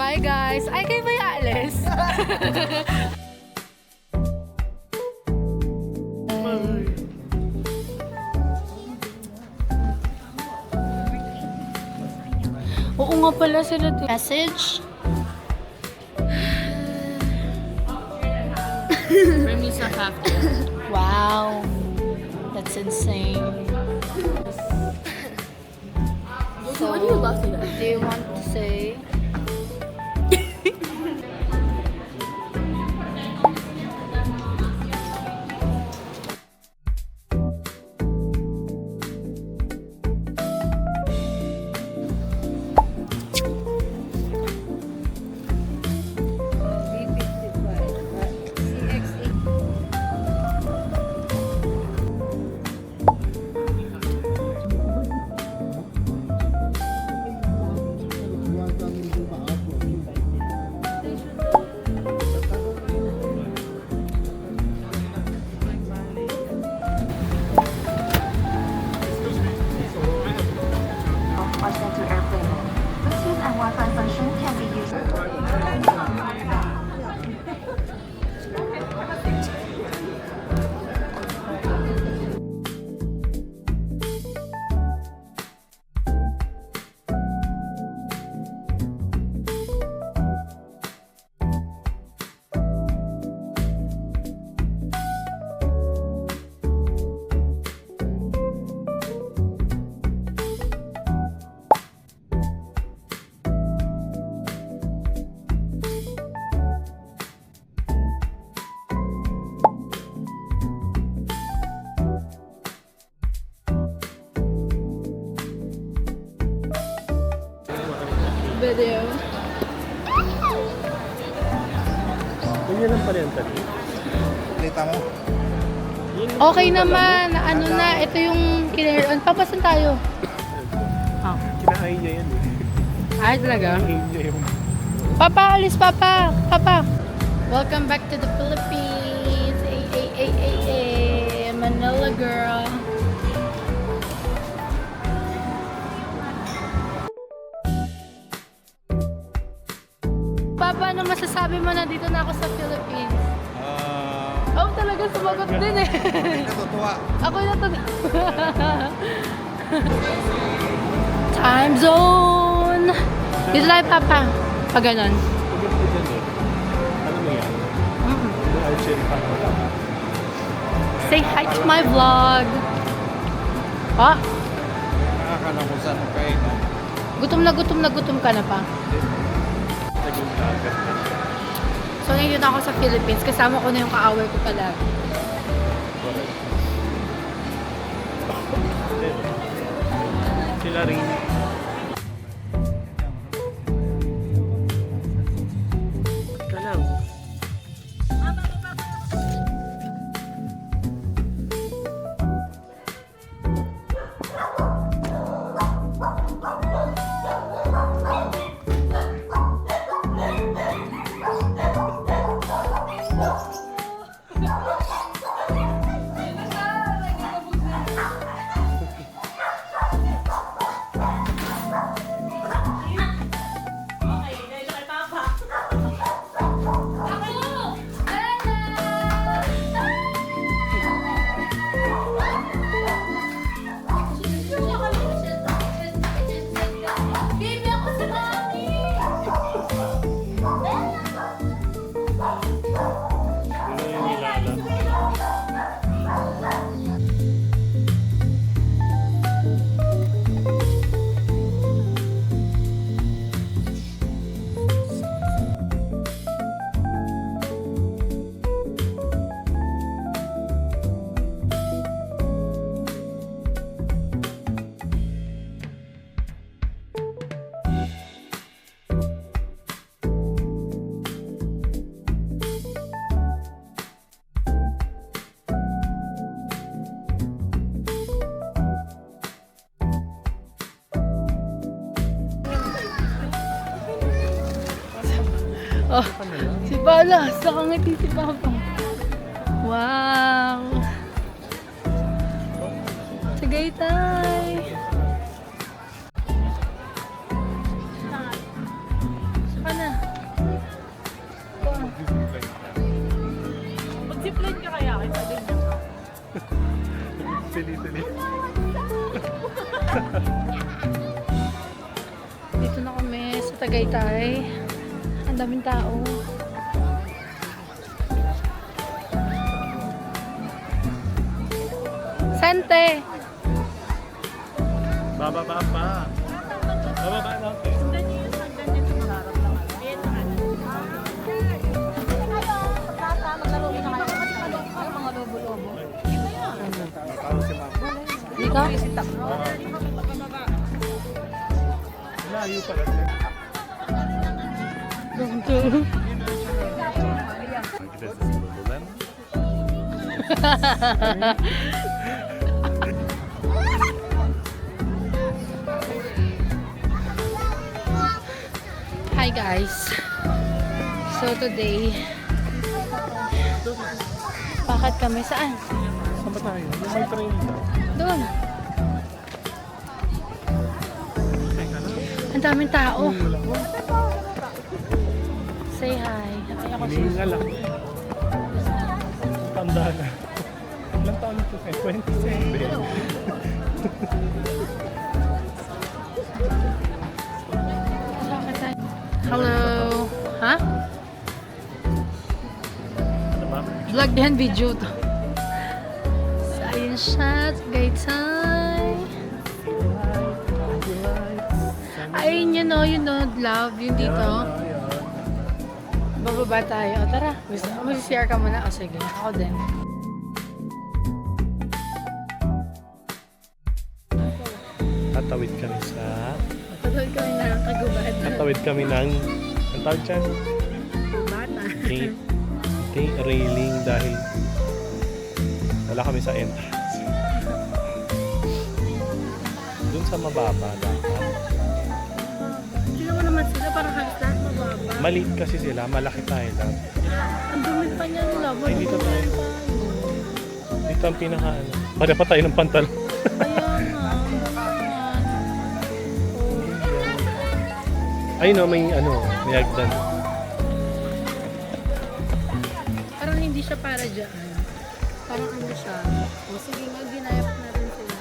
Hi guys! Ay, kayo ba yung alis? Oo nga pala sila dito. Message? Remisa Cafe. Wow. That's insane. So, what do you love today? Do you want to say? or center airplane mode. Bluetooth and Wi-Fi function can be used. Video. Ganyan lang pala yung tali. Kita mo? Okay naman. Ano na, ito yung clear on. Papasan tayo. Kinain niya yan eh. Ay, talaga? Kinain niya yung... Papa, alis papa. Papa. Welcome back to the Philippines. Manila girl. Papa, ano masasabi mo na dito na ako sa Philippines? Oh, talaga sumagot din eh. Natutuwa. Ako yung natutuwa. Time zone! Dito tayo, Papa. Pag ganon. Pagod ko dyan eh. Ano mo yan? Yung archery pa ako. Say hi to my vlog. Pa, Nakakalamusan mo kayo, no? gutom ka na pa. Naging dagat na siya. So, nandito ako sa Philippines. Kasama ko na yung kaaway ko palagi. Correct. Sila rin. Ka lang. Ano yung nilala? Oh, si Bala. Nakangiti si Papa. Wow. Tagaytay. Saka na. Silly. Dito na kami sa Tagaytay. Ang daming tao. Sante! Bababa pa. Bababa natin. Talo si ma'am. Dito? Layo pala. This is Lululemon. Hi guys. So today, bakit kami saan? Saan ba tayo? Yung may train dito. Doon. Teka lang. Ang daming tao. Wala ko. Say hi. Ay, ako si... Hiningal ako. Tanda na. Ilang taon na ito? 27. Bakit tayo? Hello. Ha? Ano ba? Vlog din video to. So, ayun siya. Tagaytay. Ayun yun o. Yun o. Love. Yun dito. Bababa tayo. O, tara. Mag-CR ka muna. O, sige. Ako din. Tatawid kami sa... Tatawid kami na ng kagubad. Tatawid kami ng... Ang tawag dyan? Bata. Gate railing dahil wala kami sa entrance. Doon sa mababa dapat. Sino mo naman sila? Parang halos lahat mababa. Maliit kasi sila, malaki tayo lang. Ang dumi pa niya nila. Ay, dito tayo. Dito ang pinaka ano. Pare pa tayo ng pantalon. Ayan nga. Ay no, may ano, may hagdan. Parang hindi siya para dyan. Parang ano siya. O sige nga, ginayap na rin sila.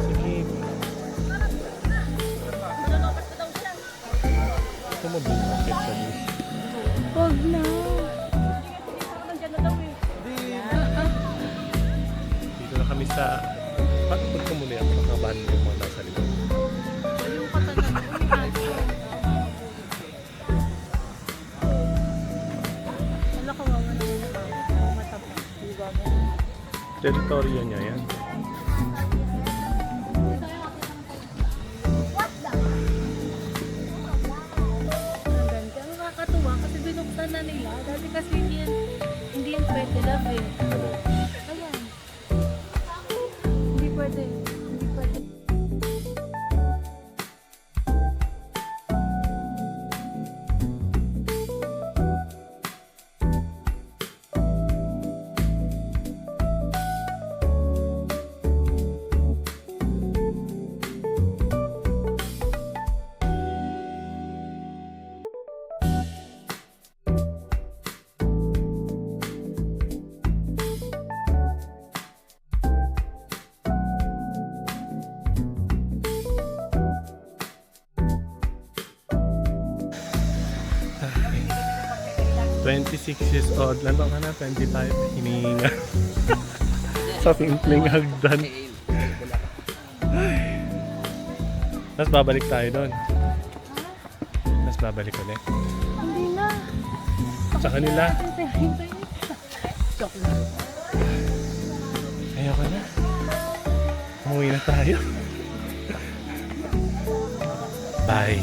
Sige. Ito mo bumakit sa dito. Huwag na. Dito na kami sa... Pagpag ko muli ako, nakabahan mo yung mga nasa likod. Yung katalaga. Wala kawawa na yun. Matapos. Diba? Teritoryo niya yan. Ang ganda. Ang nakakatuwa kasi binuksan na nila. Dati kasi hindi yan pwede love eh. Ano? Ayan. Hindi pwede. Hindi pwede. Ay. 26 years old. Lalo ka na, 25. Hinihinga. Sa simpleng hagdan. Ay. Tapos babalik tayo doon. Tapos babalik ulit. Hindi na. Sa kanila. Hintay. Joke lang. Ayoko na. Umuwi na tayo. Bye.